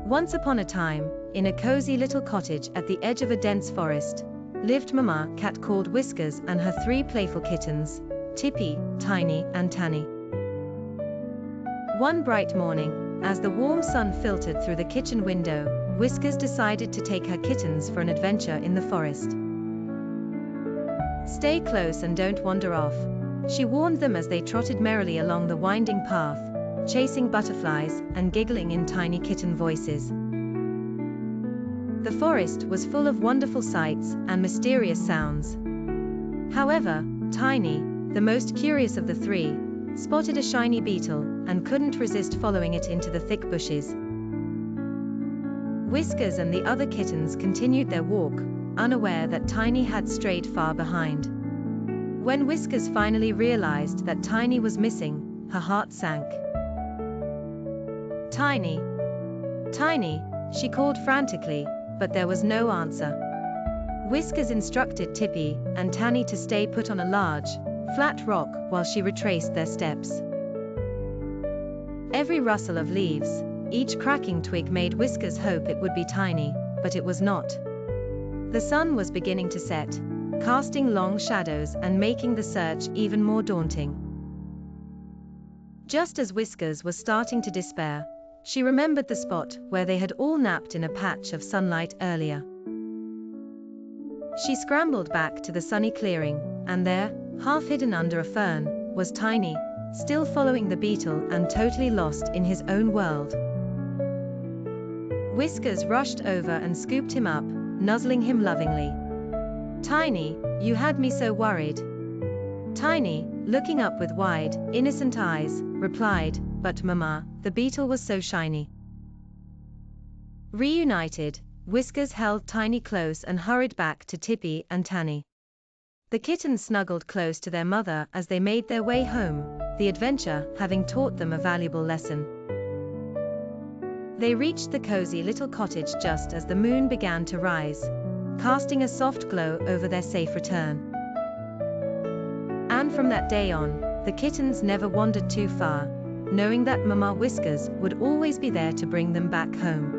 Once upon a time, in a cozy little cottage at the edge of a dense forest, lived Mama Cat called Whiskers and her 3 playful kittens, Tippy, Tiny, and Tanny. One bright morning, as the warm sun filtered through the kitchen window, Whiskers decided to take her kittens for an adventure in the forest. "Stay close and don't wander off," she warned them as they trotted merrily along the winding path, chasing butterflies and giggling in tiny kitten voices. The forest was full of wonderful sights and mysterious sounds. However, Tiny, the most curious of the 3, spotted a shiny beetle and couldn't resist following it into the thick bushes. Whiskers and the other kittens continued their walk, unaware that Tiny had strayed far behind. When Whiskers finally realized that Tiny was missing, her heart sank. "Tiny! Tiny!" she called frantically, but there was no answer. Whiskers instructed Tippy and Tanny to stay put on a large, flat rock while she retraced their steps. Every rustle of leaves, each cracking twig made Whiskers hope it would be Tiny, but it was not. The sun was beginning to set, casting long shadows and making the search even more daunting. Just as Whiskers was starting to despair, she remembered the spot where they had all napped in a patch of sunlight earlier. She scrambled back to the sunny clearing, and there, half hidden under a fern, was Tiny, still following the beetle and totally lost in his own world. Whiskers rushed over and scooped him up, nuzzling him lovingly. "Tiny, you had me so worried." Tiny, looking up with wide, innocent eyes, replied, "But Mama, the beetle was so shiny." Reunited, Whiskers held Tiny close and hurried back to Tippy and Tanny. The kittens snuggled close to their mother as they made their way home, the adventure having taught them a valuable lesson. They reached the cozy little cottage just as the moon began to rise, casting a soft glow over their safe return. And from that day on, the kittens never wandered too far, knowing that Mama Whiskers would always be there to bring them back home.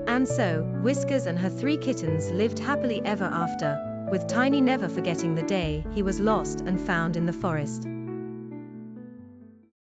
And so, Whiskers and her 3 kittens lived happily ever after, with Tiny never forgetting the day he was lost and found in the forest.